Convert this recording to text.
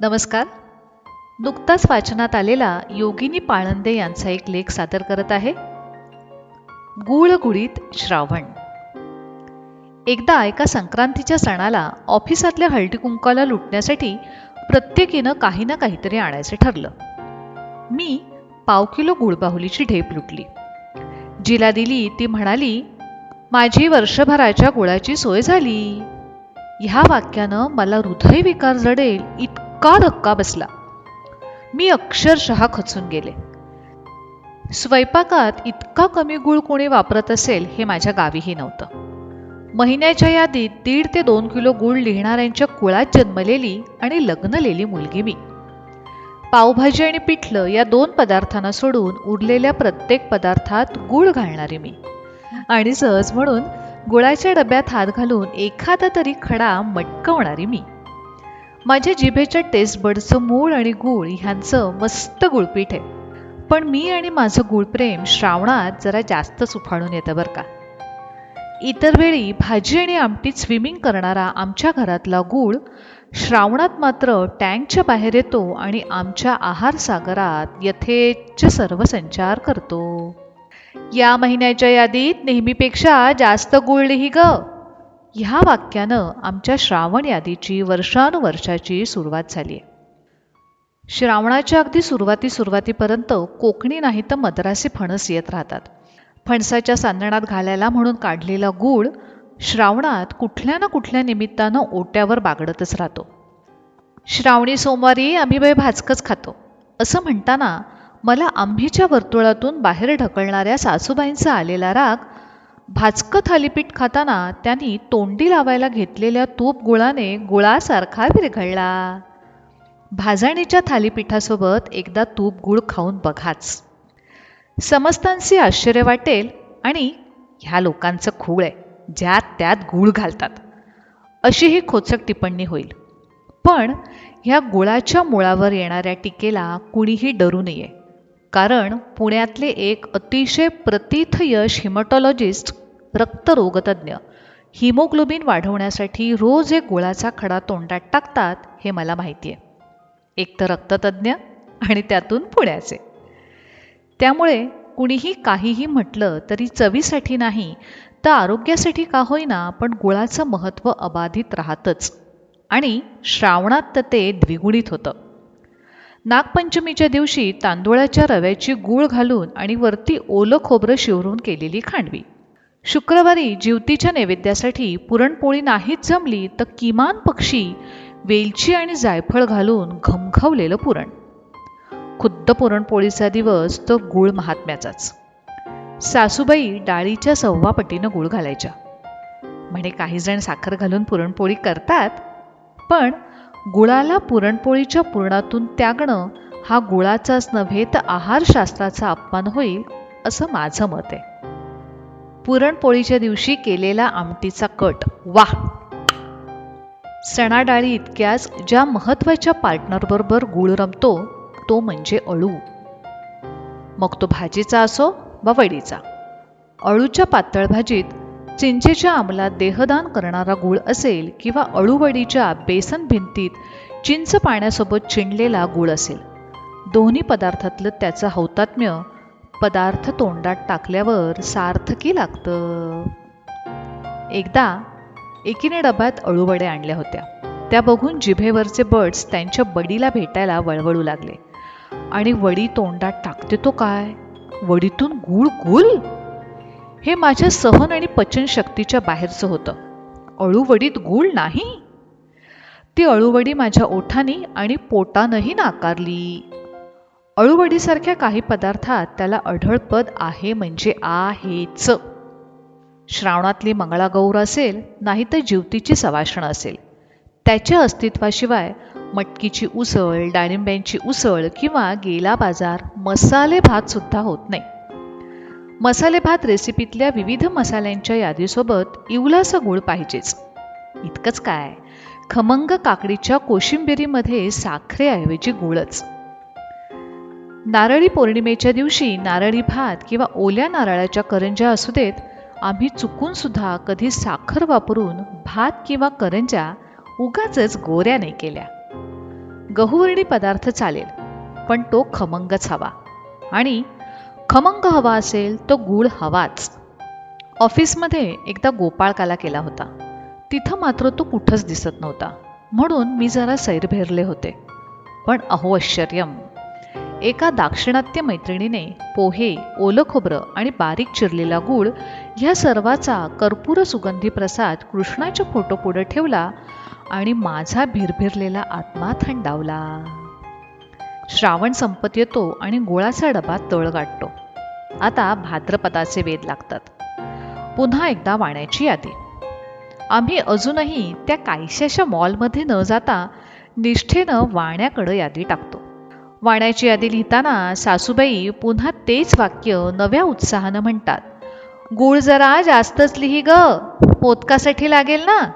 नमस्कार. नुकताच वाचनात आलेला योगिनी पाळंदे यांचा एक लेख सादर करत आहे. गुळगुळीत श्रावण. एकदा एका संक्रांतीच्या सणाला ऑफिसातल्या हळदी कुंकाला लुटण्यासाठी प्रत्येकीनं काही ना काहीतरी आणायचं ठरलं. मी 1/2 किलो गुळबाहुलीची ढेप लुटली. जिला दिली ती म्हणाली, माझी वर्षभराच्या गुळाची सोय झाली. ह्या वाक्यानं मला हृदयविकार जडेल इतका धक्का बसला. मी अक्षरशः खचून गेले. स्वयंपाकात इतका कमी गुळ कोणी वापरत असेल हे माझ्या गावीही नव्हतं. महिन्याच्या यादीत 1.5 ते 2 किलो गुळ लिहिणाऱ्यांच्या कुळात जन्मलेली आणि लग्नलेली मुलगी मी. पावभाजी आणि पिठलं या 2 पदार्थांना सोडून उरलेल्या प्रत्येक पदार्थात गुळ घालणारी मी. आणि सहज म्हणून गुळाच्या डब्यात हात घालून एखादा तरी खडा मटकवणारी मी. माझ्या जिभेच्या टेस्ट बडचं मूळ आणि गूळ ह्यांचं मस्त गुळपीठ आहे. पण मी आणि माझं गुळप्रेम श्रावणात जरा जास्तच उफाळून येतं बरं का. इतर वेळी भाजी आणि आमटीत स्विमिंग करणारा आमच्या घरातला गूळ श्रावणात मात्र टँकच्या बाहेर येतो आणि आमच्या आहार सागरात यथेच्छ सर्व संचार करतो. या महिन्याच्या यादीत नेहमीपेक्षा जास्त गुळ लिही ग. ह्या वाक्यानं आमच्या श्रावण यादीची वर्षानुवर्षाची सुरुवात झाली आहे. श्रावणाच्या अगदी सुरुवातीपर्यंत कोकणी नाही तर मद्रासी फणस येत राहतात. फणसाच्या सांदणात घालायला म्हणून काढलेला गूळ श्रावणात कुठल्या ना कुठल्या निमित्तानं ओट्यावर बागडतच राहतो. श्रावणी सोमवारी आम्ही बाई भाजकच खातो असं म्हणताना मला आम्हीच्या वर्तुळातून बाहेर ढकलणाऱ्या सासूबाईंचा आलेला राग. भाजकं थालीपीठ खाताना त्यांनी तोंडी लावायला घेतलेल्या तूप गुळाने गुळासारखा विरघळला. भाजणीच्या थालीपीठासोबत एकदा तूप गुळ खाऊन बघाच. समस्तांचे आश्चर्य वाटेल आणि ह्या लोकांचं खूळ आहे, ज्यात त्यात गुळ घालतात, अशी ही खोचक टिप्पणी होईल. पण ह्या गुळाच्या मुळावर येणाऱ्या टीकेला कुणीही डरू नये. कारण पुण्यातले एक अतिशय प्रथितयश हिमॅटॉलॉजिस्ट, रक्तरोगतज्ञ, हिमोग्लोबिन वाढवण्यासाठी रोज एक गुळाचा खडा तोंडात टाकतात हे मला माहिती आहे. एक तर रक्ततज्ञ आणि त्यातून पुण्याचे. त्यामुळे कुणीही काहीही म्हटलं तरी चवीसाठी नाही तर आरोग्यासाठी का होईना पण गुळाचं महत्त्व अबाधित राहतच. आणि श्रावणात तर ते द्विगुणित होतं. नागपंचमीच्या दिवशी तांदूळाच्या रव्याची गूळ घालून आणि वरती ओलं खोबरं शिवरून केलेली खांडवी. शुक्रवारी जिवतीच्या नैवेद्यासाठी पुरणपोळी नाहीच जमली तर किमान पक्षी वेलची आणि जायफळ घालून घमघवलेलं पुरण. खुद्द पुरणपोळीचा दिवस तो गूळ महात्म्याचाच. सासूबाई डाळीच्या 1/4 पटीनं गूळ घालायच्या. म्हणे काही जण साखर घालून पुरणपोळी करतात, पण गुळाला पुरणपोळीच्या पुरणातून त्यागणं हा गुळाचाच नव्हे तर आहारशास्त्राचा अपमान होईल असं माझं मत आहे. पुरणपोळीच्या दिवशी केलेला आमटीचा कट वाह. सणाडाळी इतक्याच ज्या महत्त्वाच्या पार्टनरबरोबर गुळ रमतो तो म्हणजे अळू. मग तो भाजीचा असो वा वडीचा. अळूच्या पातळ भाजीत चिंचेच्या अंमलात देहदान करणारा गूळ असेल किंवा अळूवडीच्या बेसन भिंतीत चिंच पाण्यासोबत चिंडलेला गूळ असेल, दोन्ही पदार्थातलं त्याचं हौतात्म्य पदार्थ तोंडात टाकल्यावर सार्थकी लागतं. एकदा एकीने डब्यात अळूवडे आणल्या होत्या. त्या बघून जिभेवरचे बर्ड्स त्यांच्या बडीला भेटायला वळवळू लागले. आणि वडी तोंडात टाकते तो काय, वडीतून गूळ गुल. हे माझ्या सहन आणि पचन शक्तीच्या बाहेरचं होतं. अळूवडीत गूळ नाही. ती अळूवडी माझ्या ओठांनी आणि पोटानंही नाकारली. अळूवडीसारख्या काही पदार्थात त्याला अढळपद आहे म्हणजे आहेच. श्रावणातली मंगळागौर असेल नाही तर जिवतीची सवाष्ण असेल, त्याच्या अस्तित्वाशिवाय मटकीची उसळ, डाळिंब्यांची उसळ किंवा गेला बाजार मसाले भात सुद्धा होत नाही. मसाले भात रेसिपीतल्या विविध मसाल्यांच्या यादीसोबत इवलासा गूळ पाहिजेच. इतकंच काय, खमंग काकडीच्या कोशिंबिरीमध्ये साखरेऐवजी गूळच. नारळी पौर्णिमेच्या दिवशी नारळी भात किंवा ओल्या नारळाच्या करंज्या असू देत, आम्ही चुकून सुद्धा कधी साखर वापरून भात किंवा करंज्या उगाचच गोऱ्या नाही केल्या. गहूवर्णी पदार्थ चालेल, पण तो खमंगच हवा. आणि खमंग हवा असेल तो गूळ हवाच. ऑफिसमध्ये एकदा गोपाळकाला केला होता. तिथं मात्र तो कुठंच दिसत नव्हता, म्हणून मी जरा सैरभैरले होते. पण अहो आश्चर्यम, एका दाक्षिणात्य मैत्रिणीने पोहे, ओलं खोबरं आणि बारीक चिरलेला गूळ ह्या सर्वाचा कर्पूर सुगंधी प्रसाद कृष्णाच्या फोटोपुढे ठेवला आणि माझा भिरभिरलेला आत्मा थंडावला. श्रावण संपत येतो आणि गुळाचा डबा तळ गाठतो. आता भाद्रपदाचे वेध लागतात. पुन्हा एकदा वाण्याची यादी. आम्ही अजूनही त्या काहीशाच्या मॉलमध्ये न जाता निष्ठेनं वाण्याकडं यादी टाकतो. वाण्याची यादी लिहिताना सासूबाई पुन्हा तेच वाक्य नव्या उत्साहानं म्हणतात. गूळ जरा जास्तच लिही ग, मोदकासाठी लागेल ना.